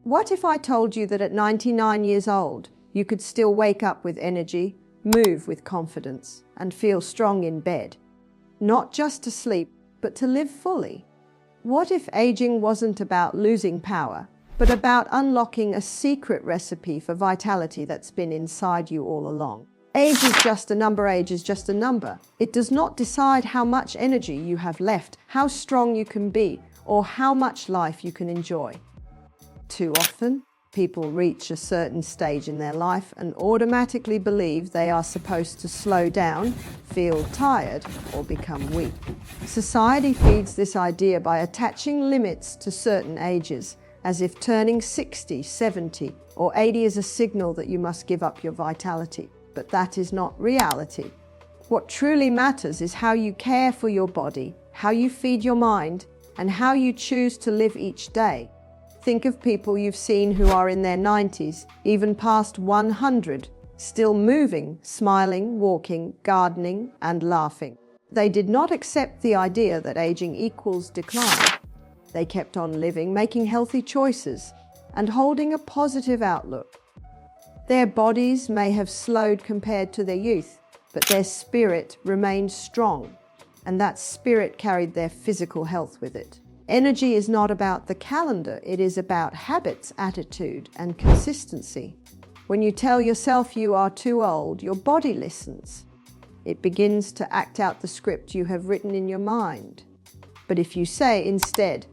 What if I told you that at 99 years old, you could still wake up with energy, move with confidence, and feel strong in bed? Not just to sleep, but to live fully. What if aging wasn't about losing power, but about unlocking a secret recipe for vitality that's been inside you all along? Age is just a number, age is just a number. It does not decide how much energy you have left, how strong you can be, or how much life you can enjoy. Too often, people reach a certain stage in their life and automatically believe they are supposed to slow down, feel tired, or become weak. Society feeds this idea by attaching limits to certain ages, as if turning 60, 70, or 80 is a signal that you must give up your vitality. But that is not reality. What truly matters is how you care for your body, how you feed your mind, and how you choose to live each day. Think of people you've seen who are in their 90s, even past 100, still moving, smiling, walking, gardening, and laughing. They did not accept the idea that aging equals decline. They kept on living, making healthy choices, and holding a positive outlook. Their bodies may have slowed compared to their youth, but their spirit remained strong, and that spirit carried their physical health with it. Energy is not about the calendar, it is about habits, attitude, and consistency. When you tell yourself you are too old, your body listens. It begins to act out the script you have written in your mind. But if you say instead,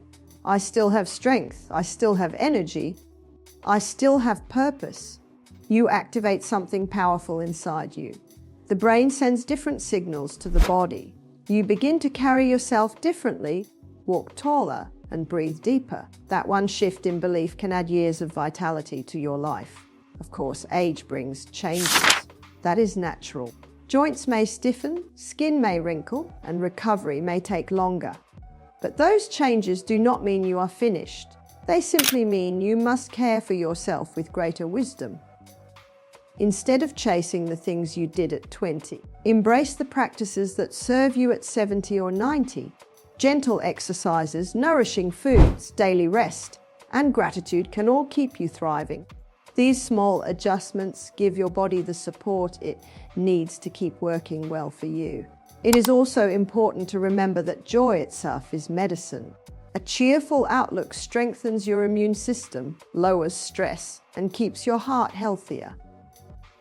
I still have strength, I still have energy, I still have purpose, you activate something powerful inside you. The brain sends different signals to the body. You begin to carry yourself differently, walk taller, and breathe deeper. That one shift in belief can add years of vitality to your life. Of course, age brings changes. That is natural. Joints may stiffen, skin may wrinkle, and recovery may take longer. But those changes do not mean you are finished. They simply mean you must care for yourself with greater wisdom. Instead of chasing the things you did at 20, embrace the practices that serve you at 70 or 90. Gentle exercises, nourishing foods, daily rest, and gratitude can all keep you thriving. These small adjustments give your body the support it needs to keep working well for you. It is also important to remember that joy itself is medicine. A cheerful outlook strengthens your immune system, lowers stress, and keeps your heart healthier.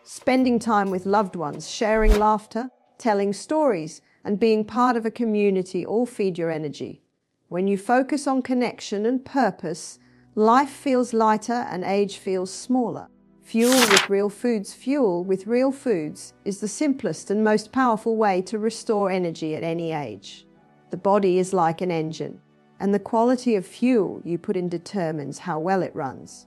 Spending time with loved ones, sharing laughter, telling stories, and being part of a community all feed your energy. When you focus on connection and purpose, life feels lighter and age feels smaller. Fuel with real foods is the simplest and most powerful way to restore energy at any age. The body is like an engine, and the quality of fuel you put in determines how well it runs.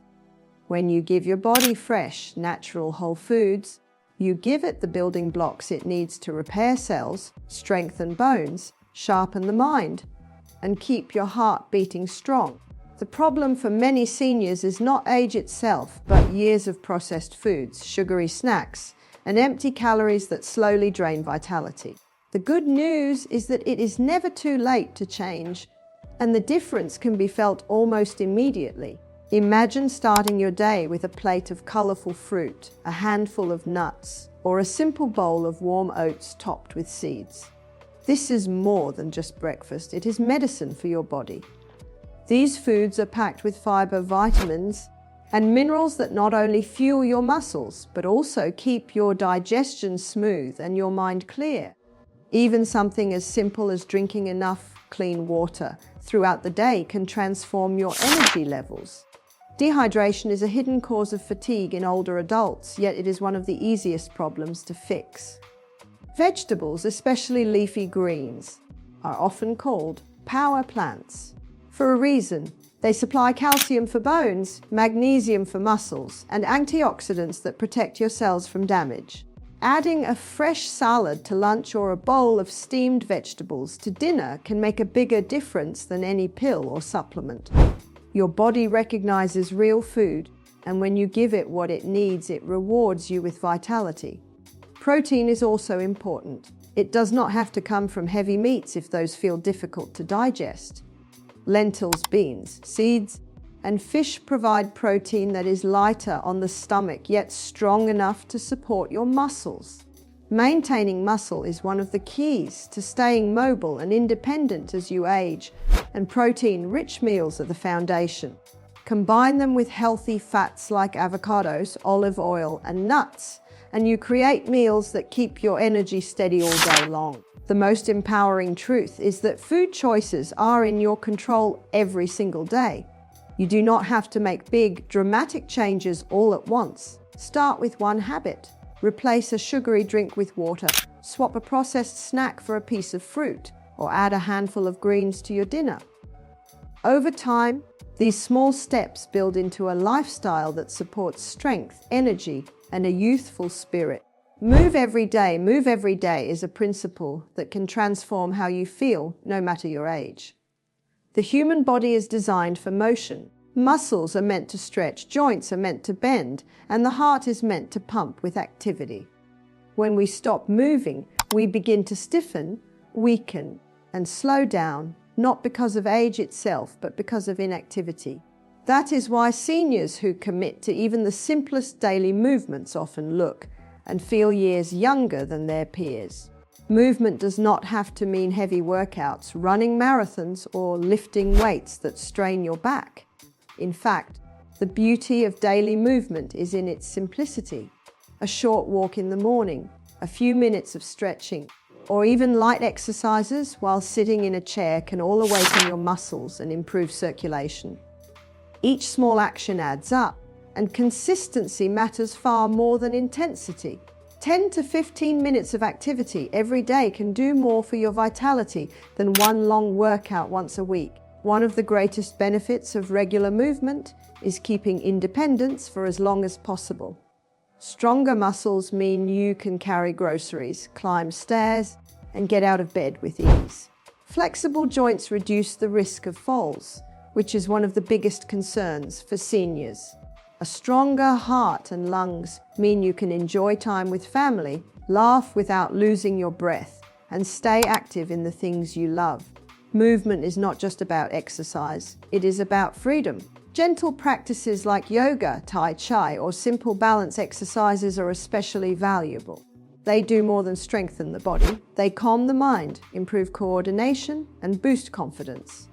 When you give your body fresh, natural whole foods, you give it the building blocks it needs to repair cells, strengthen bones, sharpen the mind, and keep your heart beating strong. The problem for many seniors is not age itself, but years of processed foods, sugary snacks, and empty calories that slowly drain vitality. The good news is that it is never too late to change, and the difference can be felt almost immediately. Imagine starting your day with a plate of colorful fruit, a handful of nuts, or a simple bowl of warm oats topped with seeds. This is more than just breakfast, it is medicine for your body. These foods are packed with fiber, vitamins, and minerals that not only fuel your muscles, but also keep your digestion smooth and your mind clear. Even something as simple as drinking enough clean water throughout the day can transform your energy levels. Dehydration is a hidden cause of fatigue in older adults, yet it is one of the easiest problems to fix. Vegetables, especially leafy greens, are often called power plants. For a reason, they supply calcium for bones, magnesium for muscles, and antioxidants that protect your cells from damage. Adding a fresh salad to lunch or a bowl of steamed vegetables to dinner can make a bigger difference than any pill or supplement. Your body recognizes real food, and when you give it what it needs, it rewards you with vitality. Protein is also important. It does not have to come from heavy meats if those feel difficult to digest. Lentils, beans, seeds, and fish provide protein that is lighter on the stomach yet strong enough to support your muscles. Maintaining muscle is one of the keys to staying mobile and independent as you age, and protein-rich meals are the foundation. Combine them with healthy fats like avocados, olive oil, and nuts, and you create meals that keep your energy steady all day long. The most empowering truth is that food choices are in your control every single day. You do not have to make big, dramatic changes all at once. Start with one habit. Replace a sugary drink with water. Swap a processed snack for a piece of fruit, or add a handful of greens to your dinner. Over time, these small steps build into a lifestyle that supports strength, energy, and a youthful spirit. Move every day is a principle that can transform how you feel, no matter your age. The human body is designed for motion. Muscles are meant to stretch, joints are meant to bend, and the heart is meant to pump with activity. When we stop moving, we begin to stiffen, weaken, and slow down, not because of age itself, but because of inactivity. That is why seniors who commit to even the simplest daily movements often look and feel years younger than their peers. Movement does not have to mean heavy workouts, running marathons, or lifting weights that strain your back. In fact, the beauty of daily movement is in its simplicity. A short walk in the morning, a few minutes of stretching, or even light exercises while sitting in a chair can all awaken your muscles and improve circulation. Each small action adds up, and consistency matters far more than intensity. 10 to 15 minutes of activity every day can do more for your vitality than one long workout once a week. One of the greatest benefits of regular movement is keeping independence for as long as possible. Stronger muscles mean you can carry groceries, climb stairs, and get out of bed with ease. Flexible joints reduce the risk of falls, which is one of the biggest concerns for seniors. A stronger heart and lungs mean you can enjoy time with family, laugh without losing your breath, and stay active in the things you love. Movement is not just about exercise, it is about freedom. Gentle practices like yoga, tai chi, or simple balance exercises are especially valuable. They do more than strengthen the body. They calm the mind, improve coordination, and boost confidence.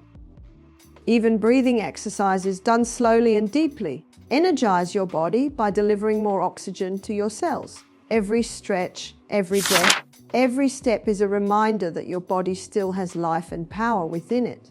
Even breathing exercises done slowly and deeply energize your body by delivering more oxygen to your cells. Every stretch, every breath, every step is a reminder that your body still has life and power within it.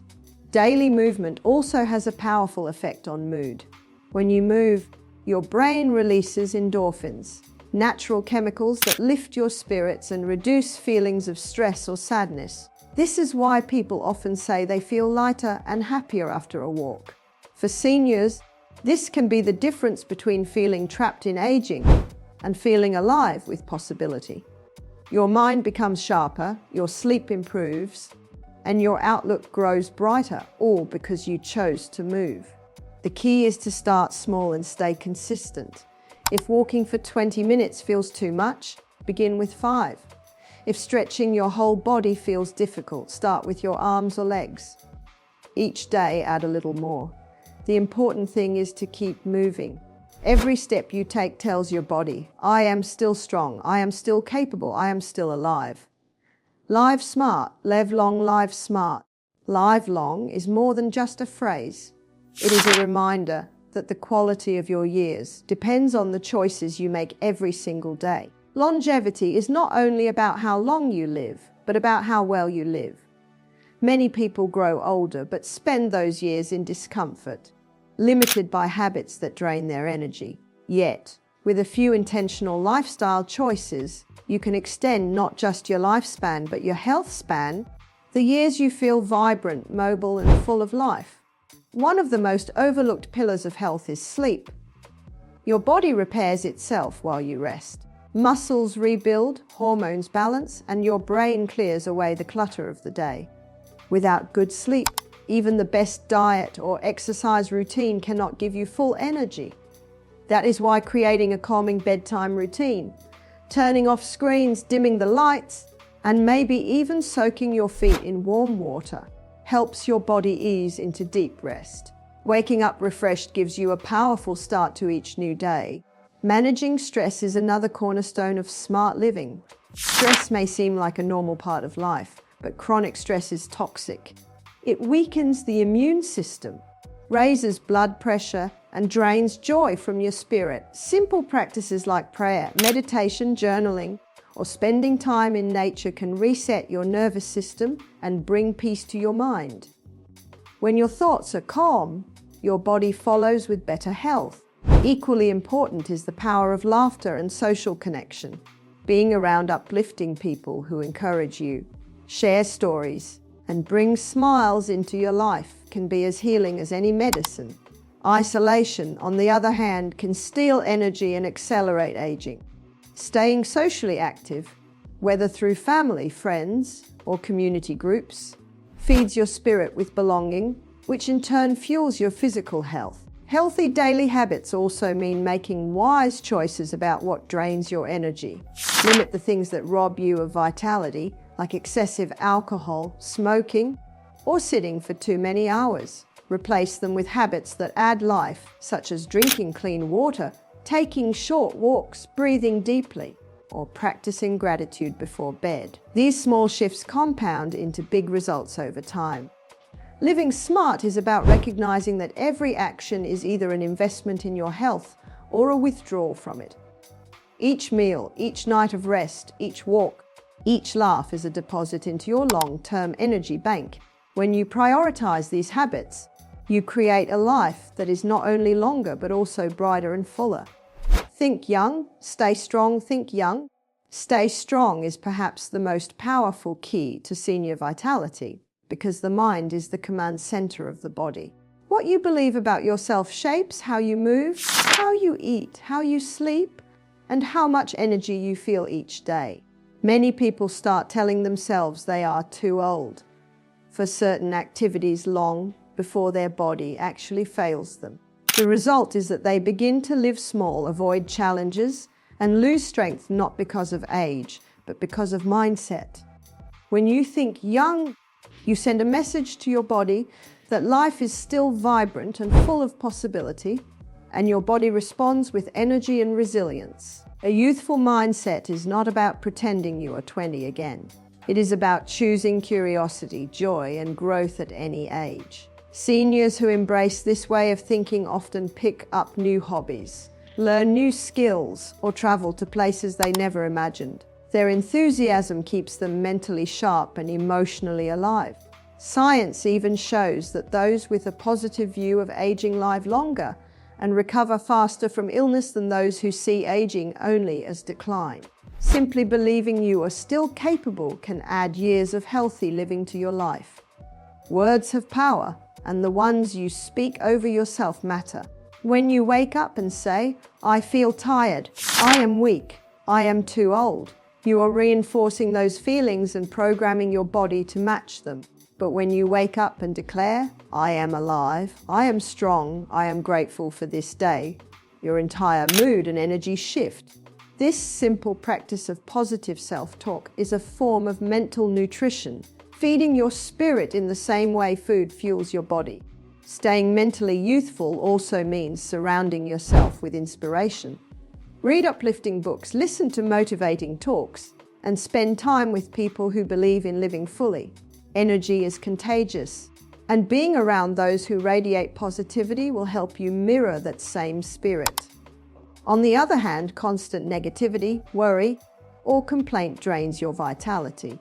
Daily movement also has a powerful effect on mood. When you move, your brain releases endorphins, natural chemicals that lift your spirits and reduce feelings of stress or sadness. This is why people often say they feel lighter and happier after a walk. For seniors, this can be the difference between feeling trapped in aging and feeling alive with possibility. Your mind becomes sharper, your sleep improves, and your outlook grows brighter, all because you chose to move. The key is to start small and stay consistent. If walking for 20 minutes feels too much, begin with 5. If stretching your whole body feels difficult, start with your arms or legs. Each day, add a little more. The important thing is to keep moving. Every step you take tells your body, I am still strong, I am still capable, I am still alive. Live smart, live long, live smart. Live long is more than just a phrase. It is a reminder that the quality of your years depends on the choices you make every single day. Longevity is not only about how long you live, but about how well you live. Many people grow older but spend those years in discomfort, limited by habits that drain their energy. Yet, with a few intentional lifestyle choices, you can extend not just your lifespan, but your health span, the years you feel vibrant, mobile, and full of life. One of the most overlooked pillars of health is sleep. Your body repairs itself while you rest. Muscles rebuild, hormones balance, and your brain clears away the clutter of the day. Without good sleep, even the best diet or exercise routine cannot give you full energy. That is why creating a calming bedtime routine, turning off screens, dimming the lights, and maybe even soaking your feet in warm water helps your body ease into deep rest. Waking up refreshed gives you a powerful start to each new day. Managing stress is another cornerstone of smart living. Stress may seem like a normal part of life, but chronic stress is toxic. It weakens the immune system, raises blood pressure, and drains joy from your spirit. Simple practices like prayer, meditation, journaling, or spending time in nature can reset your nervous system and bring peace to your mind. When your thoughts are calm, your body follows with better health. Equally important is the power of laughter and social connection. Being around uplifting people who encourage you, share stories, and bring smiles into your life can be as healing as any medicine. Isolation, on the other hand, can steal energy and accelerate aging. Staying socially active, whether through family, friends, or community groups, feeds your spirit with belonging, which in turn fuels your physical health. Healthy daily habits also mean making wise choices about what drains your energy. Limit the things that rob you of vitality, like excessive alcohol, smoking, or sitting for too many hours. Replace them with habits that add life, such as drinking clean water, taking short walks, breathing deeply, or practicing gratitude before bed. These small shifts compound into big results over time. Living smart is about recognizing that every action is either an investment in your health or a withdrawal from it. Each meal, each night of rest, each walk, each laugh is a deposit into your long-term energy bank. When you prioritize these habits, you create a life that is not only longer but also brighter and fuller. Think young, stay strong, think young. Stay strong is perhaps the most powerful key to senior vitality, because the mind is the command center of the body. What you believe about yourself shapes how you move, how you eat, how you sleep, and how much energy you feel each day. Many people start telling themselves they are too old for certain activities long before their body actually fails them. The result is that they begin to live small, avoid challenges, and lose strength not because of age, but because of mindset. When you think young, you send a message to your body that life is still vibrant and full of possibility, and your body responds with energy and resilience. A youthful mindset is not about pretending you are 20 again. It is about choosing curiosity, joy, and growth at any age. Seniors who embrace this way of thinking often pick up new hobbies, learn new skills, or travel to places they never imagined. Their enthusiasm keeps them mentally sharp and emotionally alive. Science even shows that those with a positive view of aging live longer and recover faster from illness than those who see aging only as decline. Simply believing you are still capable can add years of healthy living to your life. Words have power, and the ones you speak over yourself matter. When you wake up and say, "I feel tired, I am weak, I am too old," you are reinforcing those feelings and programming your body to match them. But when you wake up and declare, "I am alive, I am strong, I am grateful for this day," your entire mood and energy shift. This simple practice of positive self-talk is a form of mental nutrition, feeding your spirit in the same way food fuels your body. Staying mentally youthful also means surrounding yourself with inspiration. Read uplifting books, listen to motivating talks, and spend time with people who believe in living fully. Energy is contagious, and being around those who radiate positivity will help you mirror that same spirit. On the other hand, constant negativity, worry, or complaint drains your vitality.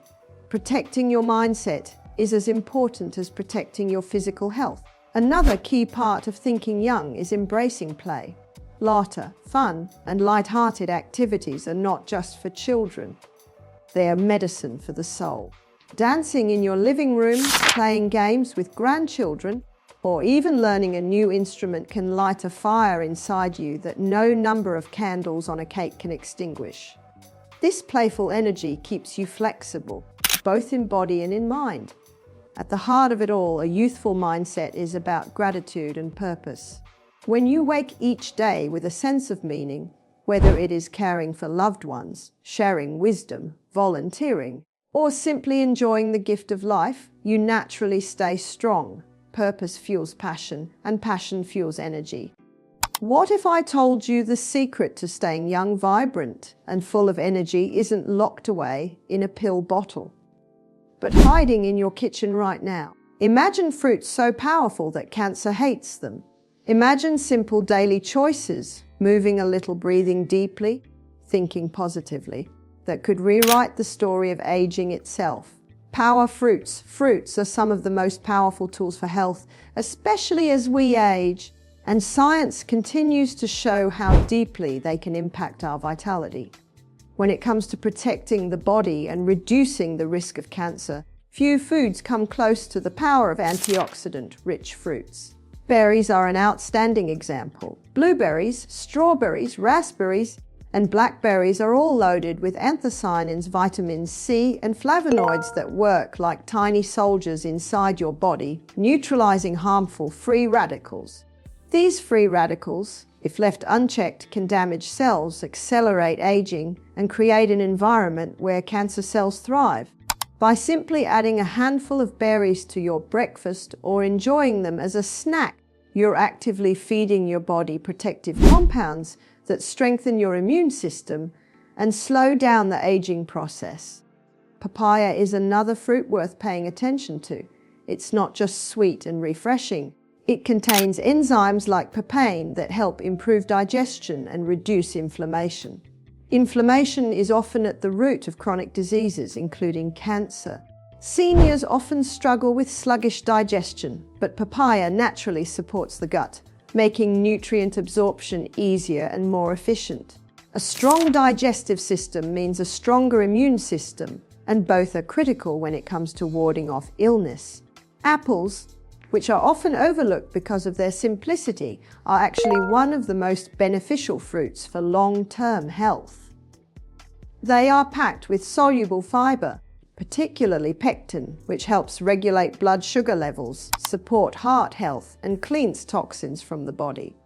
Protecting your mindset is as important as protecting your physical health. Another key part of thinking young is embracing play. Laughter, fun, and light-hearted activities are not just for children. They are medicine for the soul. Dancing in your living room, playing games with grandchildren, or even learning a new instrument can light a fire inside you that no number of candles on a cake can extinguish. This playful energy keeps you flexible, both in body and in mind. At the heart of it all, a youthful mindset is about gratitude and purpose. When you wake each day with a sense of meaning, whether it is caring for loved ones, sharing wisdom, volunteering, or simply enjoying the gift of life, you naturally stay strong. Purpose fuels passion, and passion fuels energy. What if I told you the secret to staying young, vibrant, and full of energy isn't locked away in a pill bottle, but hiding in your kitchen right now? Imagine fruits so powerful that cancer hates them. Imagine simple daily choices, moving a little, breathing deeply, thinking positively, that could rewrite the story of aging itself. Power fruits. Fruits are some of the most powerful tools for health, especially as we age, and science continues to show how deeply they can impact our vitality. When it comes to protecting the body and reducing the risk of cancer, few foods come close to the power of antioxidant-rich fruits. Berries are an outstanding example. Blueberries, strawberries, raspberries, and blackberries are all loaded with anthocyanins, vitamins C, and flavonoids that work like tiny soldiers inside your body, neutralizing harmful free radicals. These free radicals, if left unchecked, can damage cells, accelerate aging, and create an environment where cancer cells thrive. By simply adding a handful of berries to your breakfast or enjoying them as a snack, you're actively feeding your body protective compounds that strengthen your immune system and slow down the aging process. Papaya is another fruit worth paying attention to. It's not just sweet and refreshing. It contains enzymes like papain that help improve digestion and reduce inflammation. Inflammation is often at the root of chronic diseases, including cancer. Seniors often struggle with sluggish digestion, but papaya naturally supports the gut, making nutrient absorption easier and more efficient. A strong digestive system means a stronger immune system, and both are critical when it comes to warding off illness. Apples, which are often overlooked because of their simplicity, are actually one of the most beneficial fruits for long-term health. They are packed with soluble fiber, particularly pectin, which helps regulate blood sugar levels, support heart health, and cleans toxins from the body.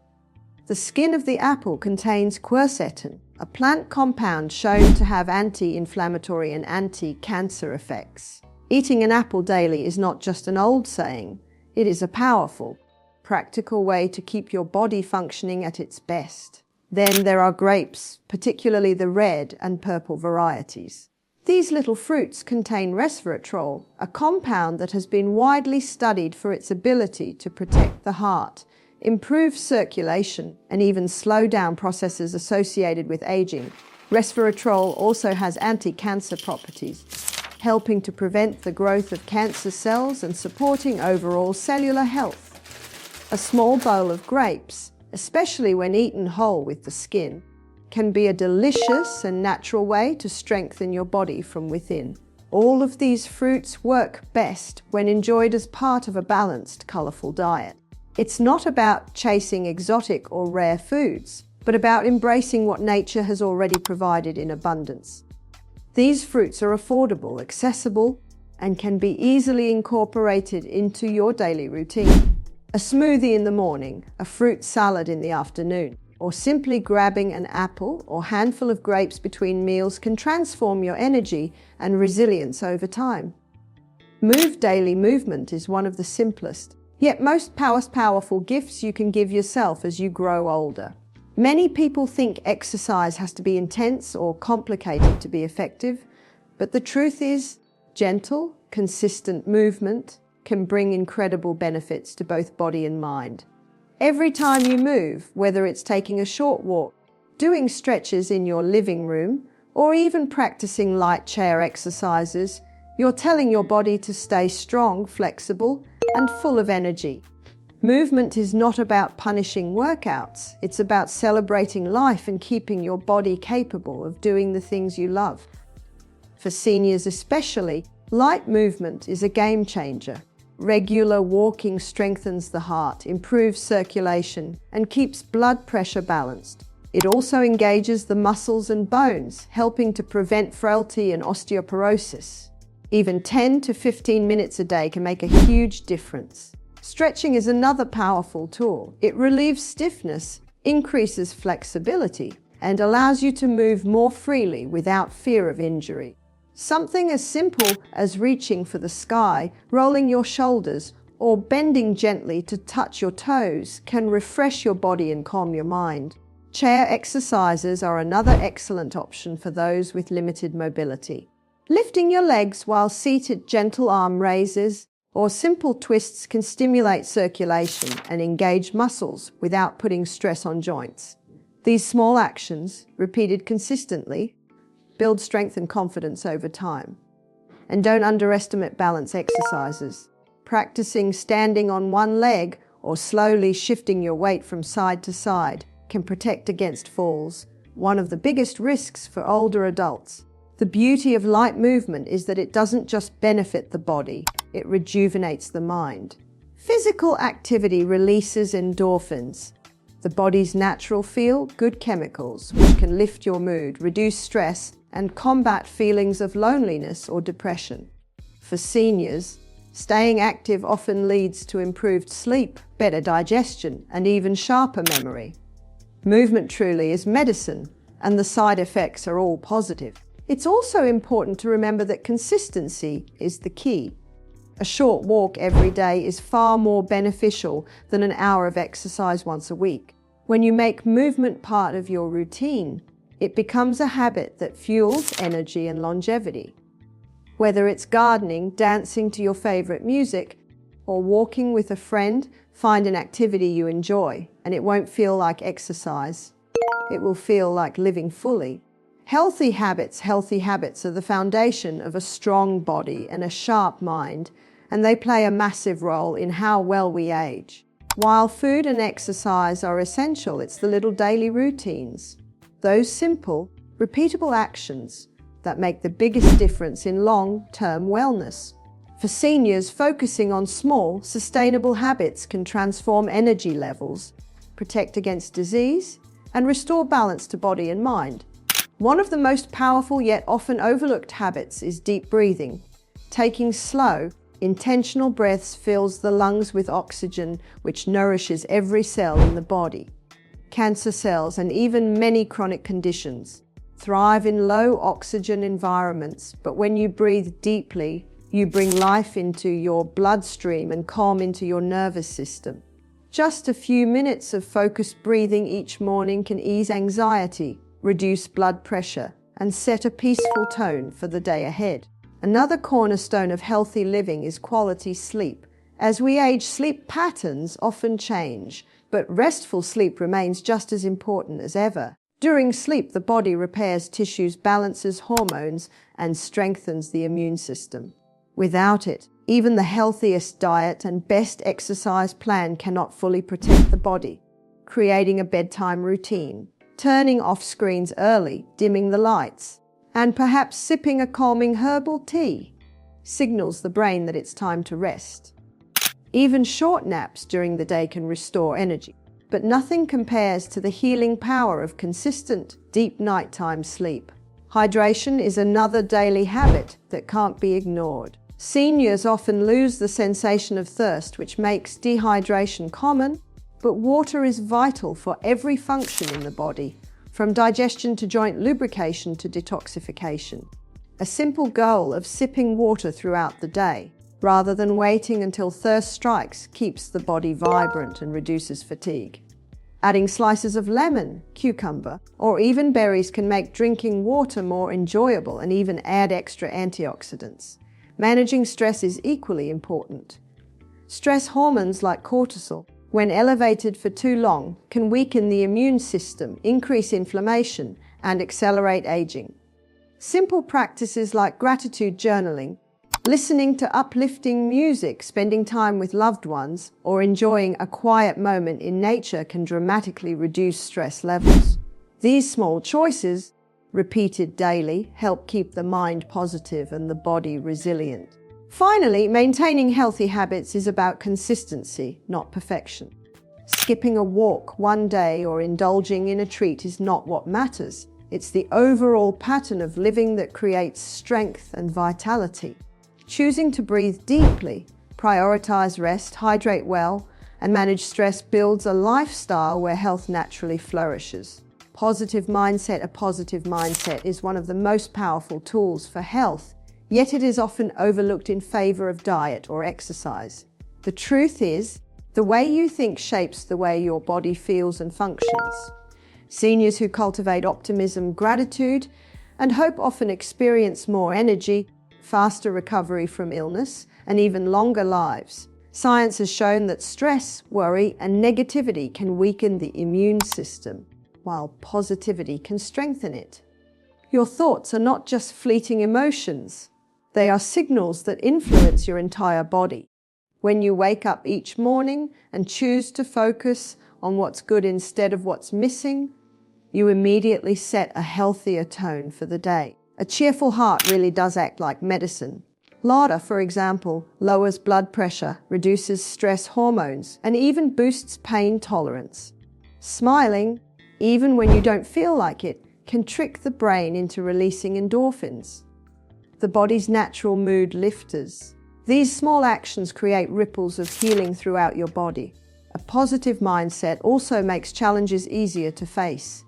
The skin of the apple contains quercetin, a plant compound shown to have anti-inflammatory and anti-cancer effects. Eating an apple daily is not just an old saying. It is a powerful, practical way to keep your body functioning at its best. Then there are grapes, particularly the red and purple varieties. These little fruits contain resveratrol, a compound that has been widely studied for its ability to protect the heart, improve circulation, and even slow down processes associated with aging. Resveratrol also has anti-cancer properties, helping to prevent the growth of cancer cells and supporting overall cellular health. A small bowl of grapes, especially when eaten whole with the skin, can be a delicious and natural way to strengthen your body from within. All of these fruits work best when enjoyed as part of a balanced, colorful diet. It's not about chasing exotic or rare foods, but about embracing what nature has already provided in abundance. These fruits are affordable, accessible, and can be easily incorporated into your daily routine. A smoothie in the morning, a fruit salad in the afternoon, or simply grabbing an apple or handful of grapes between meals can transform your energy and resilience over time. Daily movement is one of the simplest, yet most powerful gifts you can give yourself as you grow older. Many people think exercise has to be intense or complicated to be effective, but the truth is, gentle, consistent movement can bring incredible benefits to both body and mind. Every time you move, whether it's taking a short walk, doing stretches in your living room, or even practicing light chair exercises, you're telling your body to stay strong, flexible, and full of energy. Movement is not about punishing workouts. It's about celebrating life and keeping your body capable of doing the things you love. For seniors especially, light movement is a game changer. Regular walking strengthens the heart, improves circulation, and keeps blood pressure balanced. It also engages the muscles and bones, helping to prevent frailty and osteoporosis. Even 10 to 15 minutes a day can make a huge difference. Stretching is another powerful tool. It relieves stiffness, increases flexibility, and allows you to move more freely without fear of injury. Something as simple as reaching for the sky, rolling your shoulders, or bending gently to touch your toes can refresh your body and calm your mind. Chair exercises are another excellent option for those with limited mobility. Lifting your legs while seated, gentle arm raises, or simple twists can stimulate circulation and engage muscles without putting stress on joints. These small actions, repeated consistently, build strength and confidence over time. And don't underestimate balance exercises. Practicing standing on one leg or slowly shifting your weight from side to side can protect against falls, one of the biggest risks for older adults. The beauty of light movement is that it doesn't just benefit the body, it rejuvenates the mind. Physical activity releases endorphins, the body's natural feel-good chemicals, which can lift your mood, reduce stress, and combat feelings of loneliness or depression. For seniors, staying active often leads to improved sleep, better digestion, and even sharper memory. Movement truly is medicine, and the side effects are all positive. It's also important to remember that consistency is the key. A short walk every day is far more beneficial than an hour of exercise once a week. When you make movement part of your routine, it becomes a habit that fuels energy and longevity. Whether it's gardening, dancing to your favorite music, or walking with a friend, find an activity you enjoy, and it won't feel like exercise. It will feel like living fully. Healthy habits are the foundation of a strong body and a sharp mind, and they play a massive role in how well we age. While food and exercise are essential, it's the little daily routines, those simple, repeatable actions that make the biggest difference in long-term wellness. For seniors, focusing on small, sustainable habits can transform energy levels, protect against disease, and restore balance to body and mind. One of the most powerful yet often overlooked habits is deep breathing. Taking slow, intentional breaths fills the lungs with oxygen, which nourishes every cell in the body. Cancer cells and even many chronic conditions thrive in low oxygen environments, but when you breathe deeply, you bring life into your bloodstream and calm into your nervous system. Just a few minutes of focused breathing each morning can ease anxiety, reduce blood pressure, and set a peaceful tone for the day ahead. Another cornerstone of healthy living is quality sleep. As we age, sleep patterns often change, but restful sleep remains just as important as ever. During sleep, the body repairs tissues, balances hormones, and strengthens the immune system. Without it, even the healthiest diet and best exercise plan cannot fully protect the body. Creating a bedtime routine, turning off screens early, dimming the lights, and perhaps sipping a calming herbal tea signals the brain that it's time to rest. Even short naps during the day can restore energy, but nothing compares to the healing power of consistent, deep nighttime sleep. Hydration is another daily habit that can't be ignored. Seniors often lose the sensation of thirst, which makes dehydration common, but water is vital for every function in the body, from digestion to joint lubrication to detoxification. A simple goal of sipping water throughout the day, rather than waiting until thirst strikes, keeps the body vibrant and reduces fatigue. Adding slices of lemon, cucumber, or even berries can make drinking water more enjoyable and even add extra antioxidants. Managing stress is equally important. Stress hormones like cortisol, when elevated for too long, can weaken the immune system, increase inflammation, and accelerate aging. Simple practices like gratitude journaling, listening to uplifting music, spending time with loved ones, or enjoying a quiet moment in nature can dramatically reduce stress levels. These small choices, repeated daily, help keep the mind positive and the body resilient. Finally, maintaining healthy habits is about consistency, not perfection. Skipping a walk one day or indulging in a treat is not what matters. It's the overall pattern of living that creates strength and vitality. Choosing to breathe deeply, prioritize rest, hydrate well, and manage stress builds a lifestyle where health naturally flourishes. A positive mindset is one of the most powerful tools for health, yet it is often overlooked in favor of diet or exercise. The truth is, the way you think shapes the way your body feels and functions. Seniors who cultivate optimism, gratitude, and hope often experience more energy, faster recovery from illness, and even longer lives. Science has shown that stress, worry, and negativity can weaken the immune system, while positivity can strengthen it. Your thoughts are not just fleeting emotions. They are signals that influence your entire body. When you wake up each morning and choose to focus on what's good instead of what's missing, you immediately set a healthier tone for the day. A cheerful heart really does act like medicine. Laughter, for example, lowers blood pressure, reduces stress hormones, and even boosts pain tolerance. Smiling, even when you don't feel like it, can trick the brain into releasing endorphins, the body's natural mood lifters. These small actions create ripples of healing throughout your body. A positive mindset also makes challenges easier to face.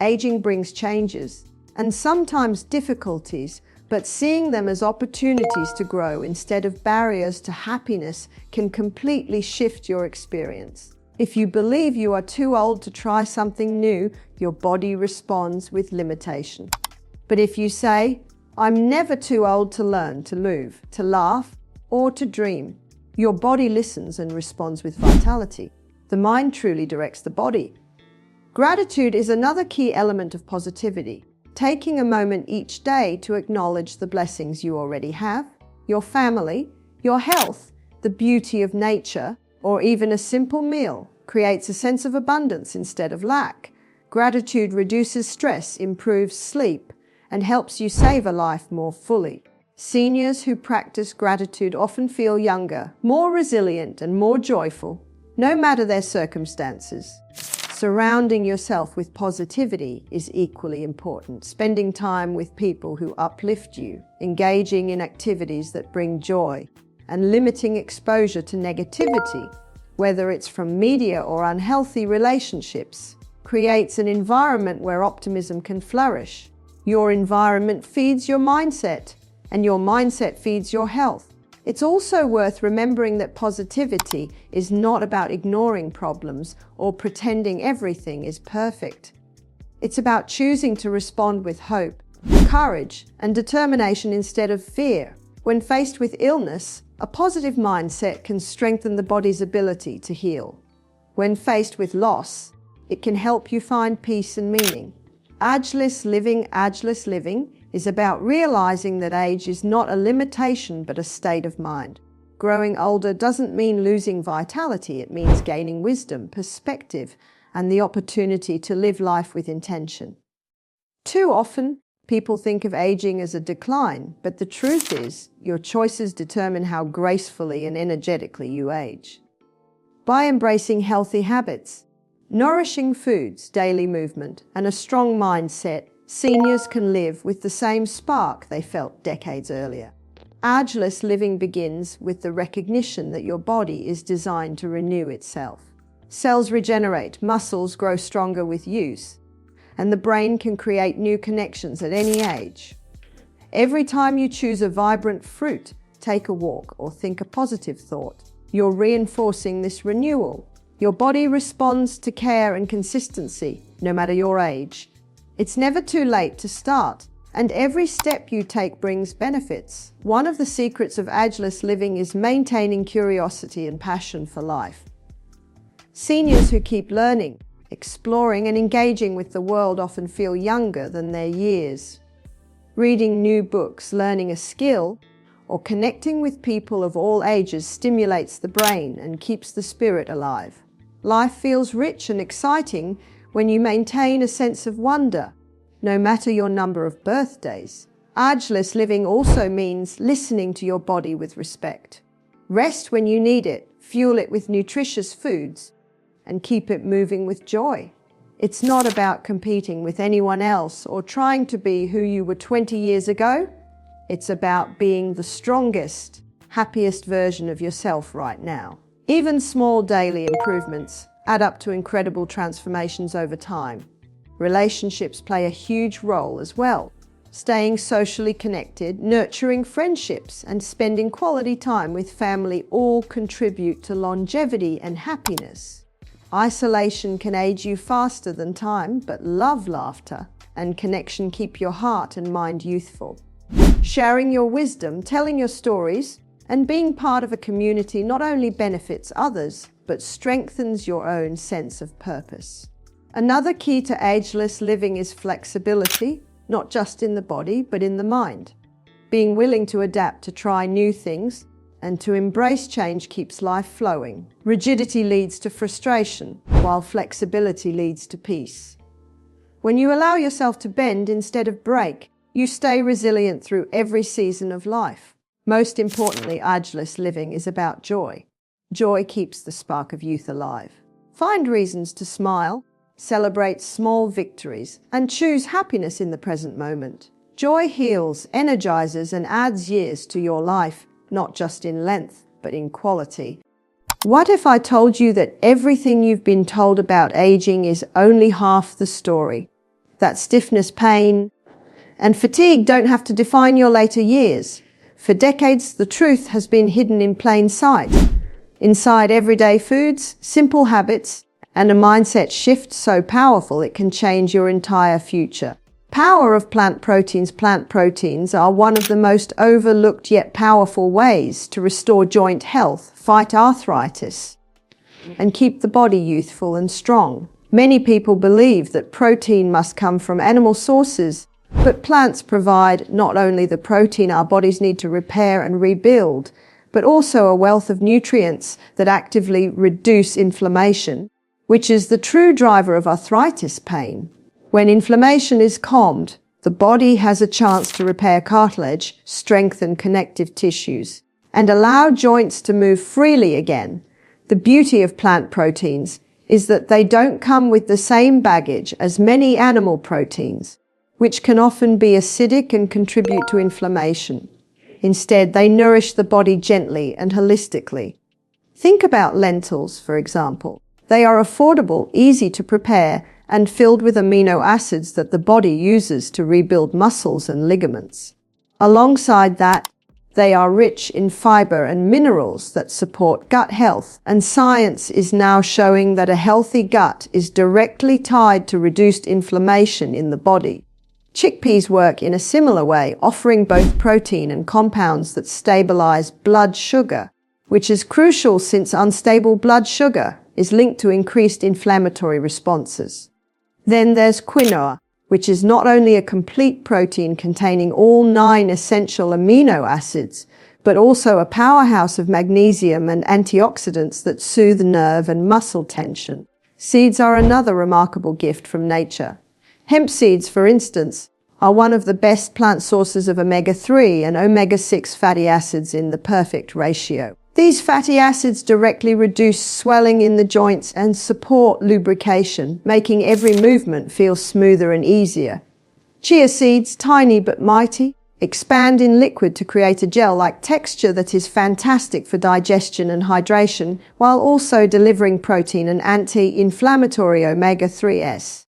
Aging brings changes, and sometimes difficulties, but seeing them as opportunities to grow instead of barriers to happiness can completely shift your experience. If you believe you are too old to try something new, your body responds with limitation. But if you say, "I'm never too old to learn, to move, to laugh, or to dream," your body listens and responds with vitality. The mind truly directs the body. Gratitude is another key element of positivity. Taking a moment each day to acknowledge the blessings you already have, your family, your health, the beauty of nature, or even a simple meal, creates a sense of abundance instead of lack. Gratitude reduces stress, improves sleep, and helps you savor life more fully. Seniors who practice gratitude often feel younger, more resilient, and more joyful, no matter their circumstances. Surrounding yourself with positivity is equally important. Spending time with people who uplift you, engaging in activities that bring joy, and limiting exposure to negativity, whether it's from media or unhealthy relationships, creates an environment where optimism can flourish. Your environment feeds your mindset, and your mindset feeds your health. It's also worth remembering that positivity is not about ignoring problems or pretending everything is perfect. It's about choosing to respond with hope, courage, and determination instead of fear. When faced with illness, a positive mindset can strengthen the body's ability to heal. When faced with loss, it can help you find peace and meaning. Ageless living is about realizing that age is not a limitation but a state of mind. Growing older doesn't mean losing vitality, it means gaining wisdom, perspective, and the opportunity to live life with intention. Too often, people think of aging as a decline, but the truth is, your choices determine how gracefully and energetically you age. By embracing healthy habits, nourishing foods, daily movement, and a strong mindset, seniors can live with the same spark they felt decades earlier. Ageless living begins with the recognition that your body is designed to renew itself. Cells regenerate, muscles grow stronger with use, and the brain can create new connections at any age. Every time you choose a vibrant fruit, take a walk, or think a positive thought, you're reinforcing this renewal. Your body responds to care and consistency, no matter your age. It's never too late to start, and every step you take brings benefits. One of the secrets of ageless living is maintaining curiosity and passion for life. Seniors who keep learning, exploring, and engaging with the world often feel younger than their years. Reading new books, learning a skill, or connecting with people of all ages stimulates the brain and keeps the spirit alive. Life feels rich and exciting when you maintain a sense of wonder, no matter your number of birthdays. Ageless living also means listening to your body with respect. Rest when you need it, fuel it with nutritious foods, and keep it moving with joy. It's not about competing with anyone else or trying to be who you were 20 years ago. It's about being the strongest, happiest version of yourself right now. Even small daily improvements add up to incredible transformations over time. Relationships play a huge role as well. Staying socially connected, nurturing friendships, and spending quality time with family all contribute to longevity and happiness. Isolation can age you faster than time, but love, laughter, and connection keep your heart and mind youthful. Sharing your wisdom, telling your stories, and being part of a community not only benefits others, but strengthens your own sense of purpose. Another key to ageless living is flexibility, not just in the body, but in the mind. Being willing to adapt, to try new things, and to embrace change keeps life flowing. Rigidity leads to frustration, while flexibility leads to peace. When you allow yourself to bend instead of break, you stay resilient through every season of life. Most importantly, ageless living is about joy. Joy keeps the spark of youth alive. Find reasons to smile, celebrate small victories, and choose happiness in the present moment. Joy heals, energizes, and adds years to your life, not just in length, but in quality. What if I told you that everything you've been told about aging is only half the story? That stiffness, pain, and fatigue don't have to define your later years. For decades, the truth has been hidden in plain sight. Inside everyday foods, simple habits, and a mindset shift so powerful it can change your entire future. Power of plant proteins. Plant proteins are one of the most overlooked yet powerful ways to restore joint health, fight arthritis, and keep the body youthful and strong. Many people believe that protein must come from animal sources, but plants provide not only the protein our bodies need to repair and rebuild, but also a wealth of nutrients that actively reduce inflammation, which is the true driver of arthritis pain. When inflammation is calmed, the body has a chance to repair cartilage, strengthen connective tissues, and allow joints to move freely again. The beauty of plant proteins is that they don't come with the same baggage as many animal proteins, which can often be acidic and contribute to inflammation. Instead, they nourish the body gently and holistically. Think about lentils, for example. They are affordable, easy to prepare, and filled with amino acids that the body uses to rebuild muscles and ligaments. Alongside that, they are rich in fiber and minerals that support gut health, and science is now showing that a healthy gut is directly tied to reduced inflammation in the body. Chickpeas work in a similar way, offering both protein and compounds that stabilize blood sugar, which is crucial since unstable blood sugar is linked to increased inflammatory responses. Then there's quinoa, which is not only a complete protein containing all 9 essential amino acids, but also a powerhouse of magnesium and antioxidants that soothe nerve and muscle tension. Seeds are another remarkable gift from nature. Hemp seeds, for instance, are one of the best plant sources of omega-3 and omega-6 fatty acids in the perfect ratio. These fatty acids directly reduce swelling in the joints and support lubrication, making every movement feel smoother and easier. Chia seeds, tiny but mighty, expand in liquid to create a gel-like texture that is fantastic for digestion and hydration, while also delivering protein and anti-inflammatory omega-3s.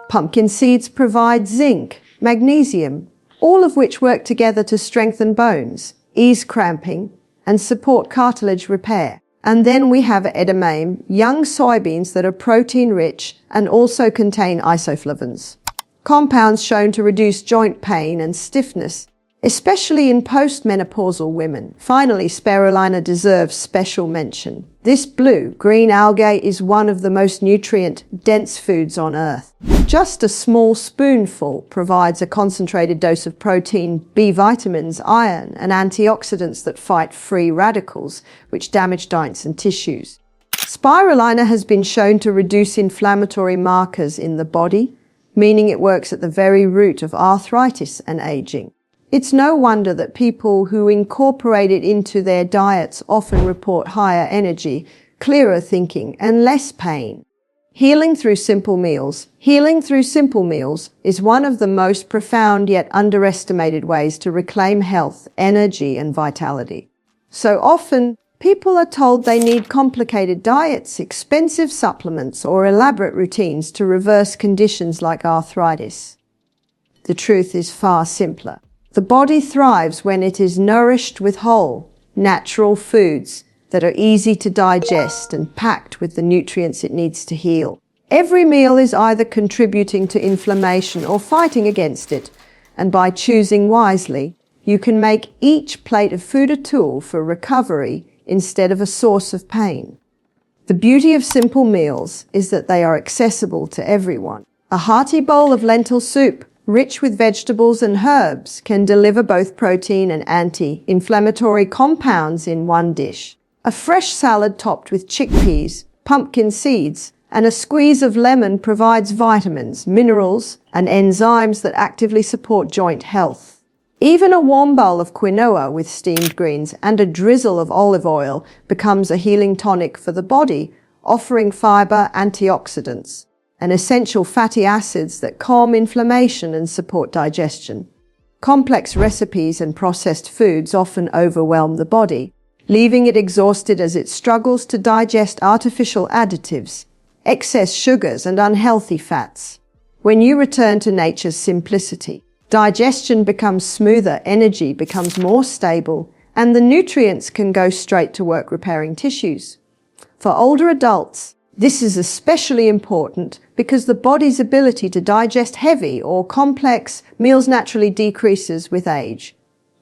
Pumpkin seeds provide zinc, magnesium, all of which work together to strengthen bones, ease cramping, and support cartilage repair. And then we have edamame, young soybeans that are protein-rich and also contain isoflavones, compounds shown to reduce joint pain and stiffness, especially in postmenopausal women. Finally, spirulina deserves special mention. This blue-green algae is one of the most nutrient-dense foods on Earth. Just a small spoonful provides a concentrated dose of protein, B vitamins, iron, and antioxidants that fight free radicals, which damage joints and tissues. Spirulina has been shown to reduce inflammatory markers in the body, meaning it works at the very root of arthritis and aging. It's no wonder that people who incorporate it into their diets often report higher energy, clearer thinking, and less pain. Healing through simple meals. Healing through simple meals is one of the most profound yet underestimated ways to reclaim health, energy, and vitality. So often, people are told they need complicated diets, expensive supplements, or elaborate routines to reverse conditions like arthritis. The truth is far simpler. The body thrives when it is nourished with whole, natural foods that are easy to digest and packed with the nutrients it needs to heal. Every meal is either contributing to inflammation or fighting against it, and by choosing wisely, you can make each plate of food a tool for recovery instead of a source of pain. The beauty of simple meals is that they are accessible to everyone. A hearty bowl of lentil soup, rich with vegetables and herbs, can deliver both protein and anti-inflammatory compounds in one dish. A fresh salad topped with chickpeas, pumpkin seeds, and a squeeze of lemon provides vitamins, minerals, and enzymes that actively support joint health. Even a warm bowl of quinoa with steamed greens and a drizzle of olive oil becomes a healing tonic for the body, offering fiber, antioxidants, and essential fatty acids that calm inflammation and support digestion. Complex recipes and processed foods often overwhelm the body, leaving it exhausted as it struggles to digest artificial additives, excess sugars, and unhealthy fats. When you return to nature's simplicity, digestion becomes smoother, energy becomes more stable, and the nutrients can go straight to work repairing tissues. For older adults, this is especially important because the body's ability to digest heavy or complex meals naturally decreases with age.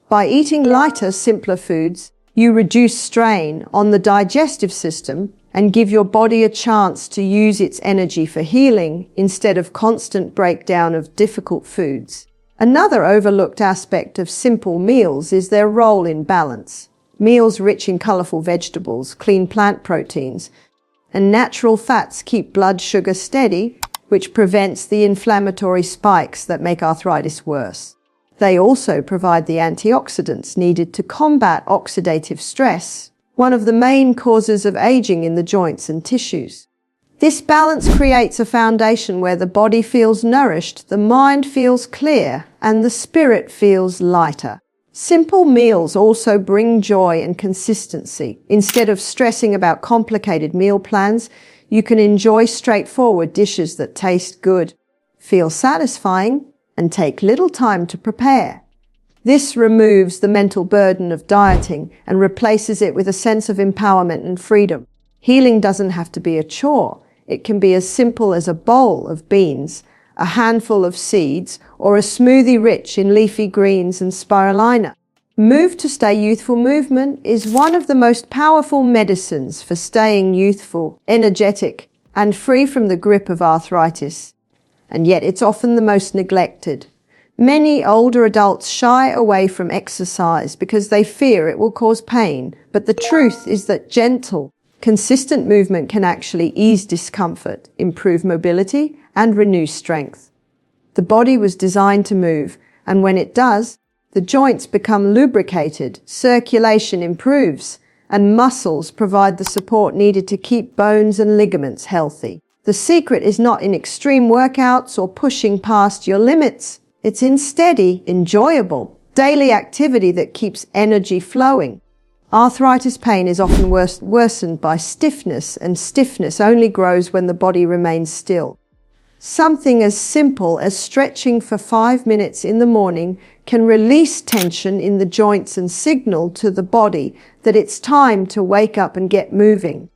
By eating lighter, simpler foods, you reduce strain on the digestive system and give your body a chance to use its energy for healing instead of constant breakdown of difficult foods. Another overlooked aspect of simple meals is their role in balance. Meals rich in colorful vegetables, clean plant proteins, and natural fats keep blood sugar steady, which prevents the inflammatory spikes that make arthritis worse. They also provide the antioxidants needed to combat oxidative stress, one of the main causes of aging in the joints and tissues. This balance creates a foundation where the body feels nourished, the mind feels clear, and the spirit feels lighter. Simple meals also bring joy and consistency. Instead of stressing about complicated meal plans, you can enjoy straightforward dishes that taste good, feel satisfying, and take little time to prepare. This removes the mental burden of dieting and replaces it with a sense of empowerment and freedom. Healing doesn't have to be a chore. It can be as simple as a bowl of beans, a handful of seeds, or a smoothie rich in leafy greens and spirulina. Move to Stay Youthful movement is one of the most powerful medicines for staying youthful, energetic, and free from the grip of arthritis. And yet it's often the most neglected. Many older adults shy away from exercise because they fear it will cause pain, but the truth is that gentle, consistent movement can actually ease discomfort, improve mobility, and renew strength. The body was designed to move, and when it does, the joints become lubricated, circulation improves, and muscles provide the support needed to keep bones and ligaments healthy. The secret is not in extreme workouts or pushing past your limits. It's in steady, enjoyable, daily activity that keeps energy flowing. Arthritis pain is often worsened by stiffness, and stiffness only grows when the body remains still. Something as simple as stretching for 5 minutes in the morning can release tension in the joints and signal to the body that it's time to wake up and get moving.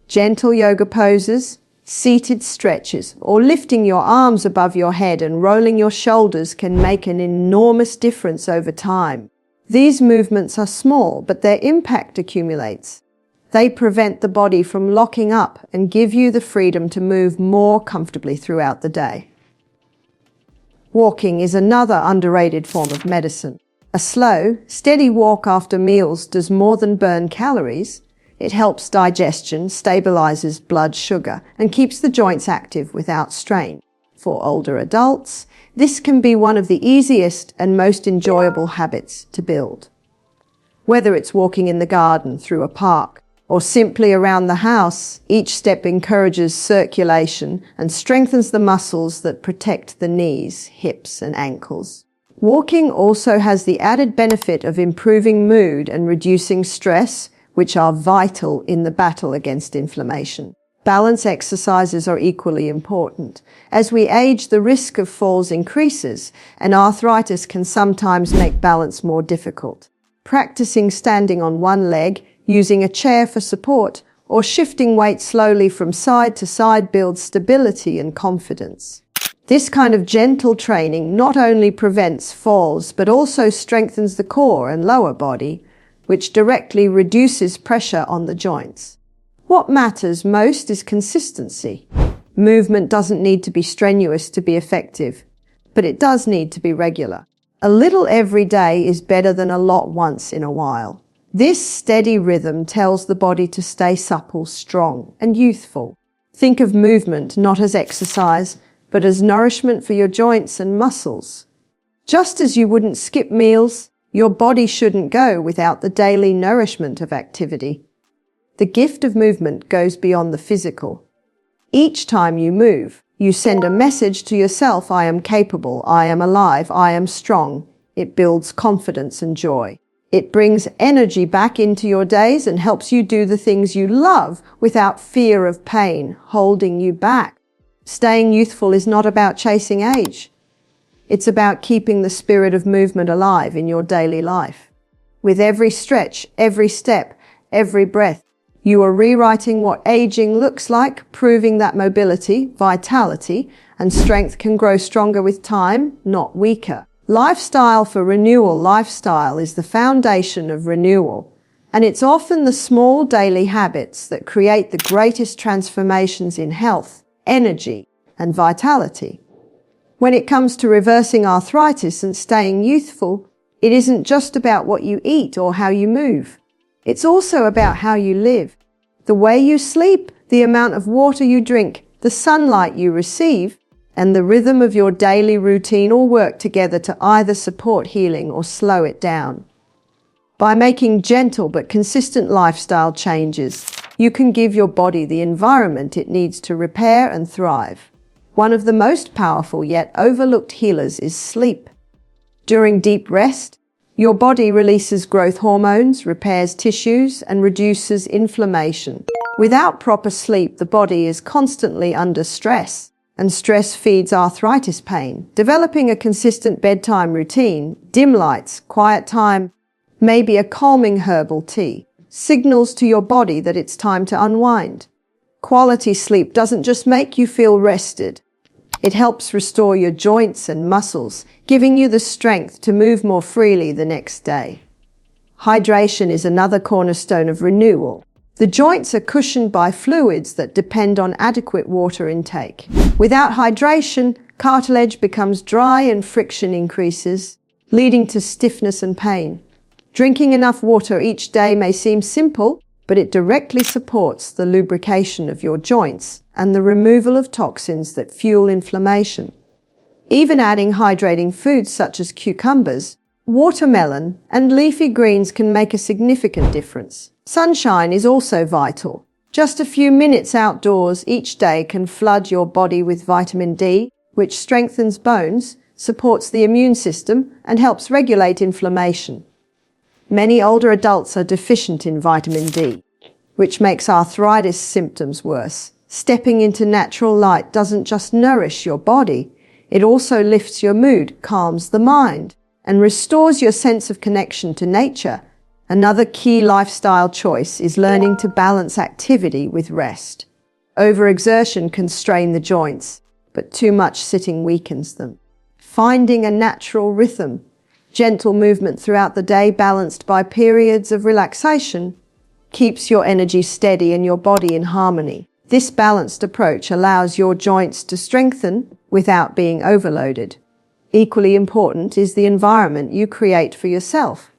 Gentle yoga poses, seated stretches, or lifting your arms above your head and rolling your shoulders can make an enormous difference over time. These movements are small, but their impact accumulates. They prevent the body from locking up and give you the freedom to move more comfortably throughout the day. Walking is another underrated form of medicine. A slow, steady walk after meals does more than burn calories. It helps digestion, stabilizes blood sugar, and keeps the joints active without strain. For older adults, this can be one of the easiest and most enjoyable habits to build. Whether it's walking in the garden, through a park, or simply around the house, each step encourages circulation and strengthens the muscles that protect the knees, hips, and ankles. Walking also has the added benefit of improving mood and reducing stress, which are vital in the battle against inflammation. Balance exercises are equally important. As we age, the risk of falls increases, and arthritis can sometimes make balance more difficult. Practicing standing on one leg, using a chair for support, or shifting weight slowly from side to side builds stability and confidence. This kind of gentle training not only prevents falls, but also strengthens the core and lower body, which directly reduces pressure on the joints. What matters most is consistency. Movement doesn't need to be strenuous to be effective, but it does need to be regular. A little every day is better than a lot once in a while. This steady rhythm tells the body to stay supple, strong, and youthful. Think of movement not as exercise, but as nourishment for your joints and muscles. Just as you wouldn't skip meals, your body shouldn't go without the daily nourishment of activity. The gift of movement goes beyond the physical. Each time you move, you send a message to yourself: I am capable, I am alive, I am strong. It builds confidence and joy. It brings energy back into your days and helps you do the things you love without fear of pain holding you back. Staying youthful is not about chasing age. It's about keeping the spirit of movement alive in your daily life. With every stretch, every step, every breath, you are rewriting what aging looks like, proving that mobility, vitality, and strength can grow stronger with time, not weaker. Lifestyle for renewal. Lifestyle is the foundation of renewal, and it's often the small daily habits that create the greatest transformations in health, energy, and vitality. When it comes to reversing arthritis and staying youthful, it isn't just about what you eat or how you move. It's also about how you live. The way you sleep, the amount of water you drink, the sunlight you receive, and the rhythm of your daily routine all work together to either support healing or slow it down. By making gentle but consistent lifestyle changes, you can give your body the environment it needs to repair and thrive. One of the most powerful yet overlooked healers is sleep. During deep rest, your body releases growth hormones, repairs tissues, and reduces inflammation. Without proper sleep, the body is constantly under stress, and stress feeds arthritis pain. Developing a consistent bedtime routine, dim lights, quiet time, maybe a calming herbal tea, signals to your body that it's time to unwind. Quality sleep doesn't just make you feel rested. It helps restore your joints and muscles, giving you the strength to move more freely the next day. Hydration is another cornerstone of renewal. The joints are cushioned by fluids that depend on adequate water intake. Without hydration, cartilage becomes dry and friction increases, leading to stiffness and pain. Drinking enough water each day may seem simple, but it directly supports the lubrication of your joints and the removal of toxins that fuel inflammation. Even adding hydrating foods such as cucumbers, watermelon, and leafy greens can make a significant difference. Sunshine is also vital. Just a few minutes outdoors each day can flood your body with vitamin D, which strengthens bones, supports the immune system, and helps regulate inflammation. Many older adults are deficient in vitamin D, which makes arthritis symptoms worse. Stepping into natural light doesn't just nourish your body, it also lifts your mood, calms the mind, and restores your sense of connection to nature. Another key lifestyle choice is learning to balance activity with rest. Overexertion can strain the joints, but too much sitting weakens them. Finding a natural rhythm, gentle movement throughout the day balanced by periods of relaxation, keeps your energy steady and your body in harmony. This balanced approach allows your joints to strengthen without being overloaded. Equally important is the environment you create for yourself.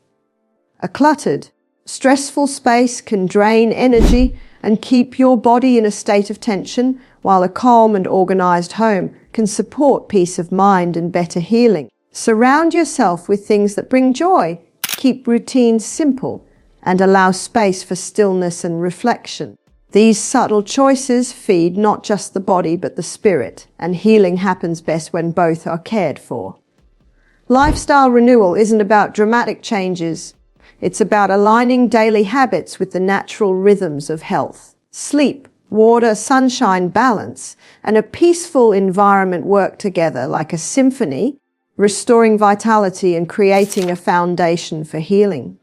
A cluttered, stressful space can drain energy and keep your body in a state of tension, while a calm and organized home can support peace of mind and better healing. Surround yourself with things that bring joy, keep routines simple, and allow space for stillness and reflection. These subtle choices feed not just the body but the spirit, and healing happens best when both are cared for. Lifestyle renewal isn't about dramatic changes. It's about aligning daily habits with the natural rhythms of health. Sleep, water, sunshine, balance, and a peaceful environment work together like a symphony, restoring vitality and creating a foundation for healing.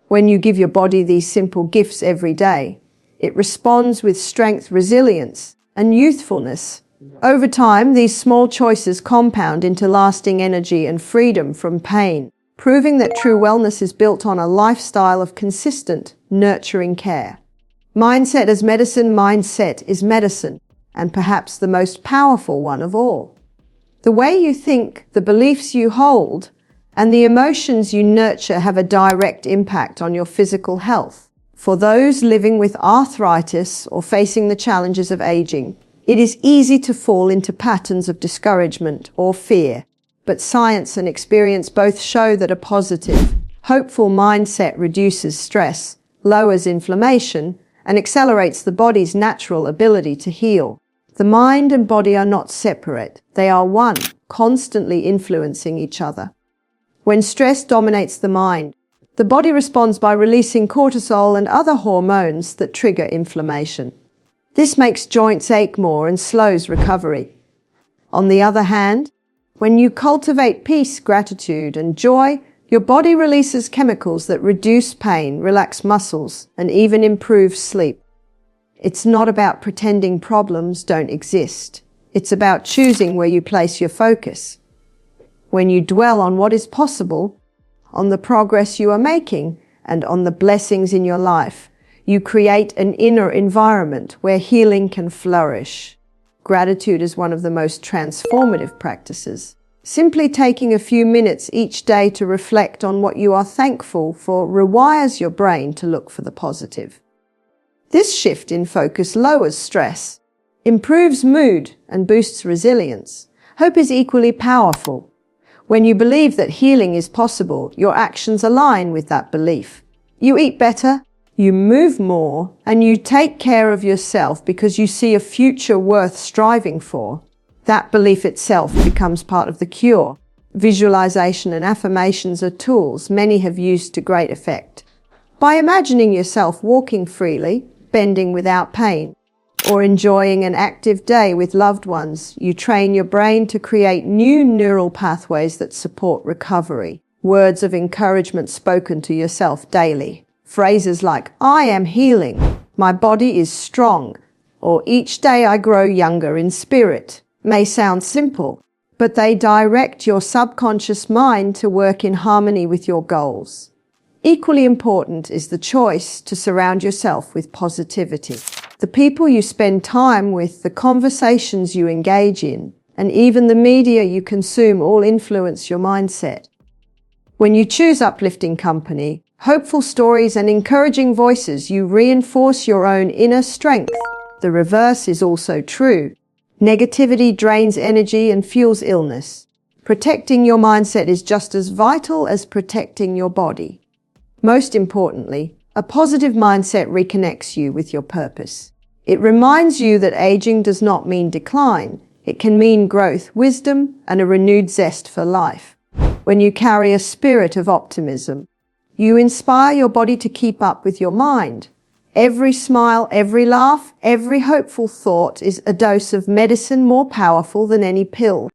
When you give your body these simple gifts every day, it responds with strength, resilience, and youthfulness. Over time, these small choices compound into lasting energy and freedom from pain, proving that true wellness is built on a lifestyle of consistent, nurturing care. Mindset as medicine, mindset is medicine, and perhaps the most powerful one of all. The way you think, the beliefs you hold, and the emotions you nurture have a direct impact on your physical health. For those living with arthritis or facing the challenges of aging, it is easy to fall into patterns of discouragement or fear. But science and experience both show that a positive, hopeful mindset reduces stress, lowers inflammation, and accelerates the body's natural ability to heal. The mind and body are not separate. They are one, constantly influencing each other. When stress dominates the mind, the body responds by releasing cortisol and other hormones that trigger inflammation. This makes joints ache more and slows recovery. On the other hand, when you cultivate peace, gratitude, and joy, your body releases chemicals that reduce pain, relax muscles, and even improve sleep. It's not about pretending problems don't exist. It's about choosing where you place your focus. When you dwell on what is possible, on the progress you are making, and on the blessings in your life, you create an inner environment where healing can flourish. Gratitude is one of the most transformative practices. Simply taking a few minutes each day to reflect on what you are thankful for rewires your brain to look for the positive. This shift in focus lowers stress, improves mood, and boosts resilience. Hope is equally powerful. When you believe that healing is possible, your actions align with that belief. You eat better, you move more, and you take care of yourself because you see a future worth striving for. That belief itself becomes part of the cure. Visualization and affirmations are tools many have used to great effect. By imagining yourself walking freely, bending without pain, or enjoying an active day with loved ones, you train your brain to create new neural pathways that support recovery. Words of encouragement spoken to yourself daily. Phrases like, "I am healing," "My body is strong," or "Each day I grow younger in spirit," may sound simple, but they direct your subconscious mind to work in harmony with your goals. Equally important is the choice to surround yourself with positivity. The people you spend time with, the conversations you engage in, and even the media you consume all influence your mindset. When you choose uplifting company, hopeful stories, and encouraging voices, you reinforce your own inner strength. The reverse is also true. Negativity drains energy and fuels illness. Protecting your mindset is just as vital as protecting your body. Most importantly, a positive mindset reconnects you with your purpose. It reminds you that aging does not mean decline. It can mean growth, wisdom, and a renewed zest for life. When you carry a spirit of optimism, you inspire your body to keep up with your mind. Every smile, every laugh, every hopeful thought is a dose of medicine more powerful than any pill.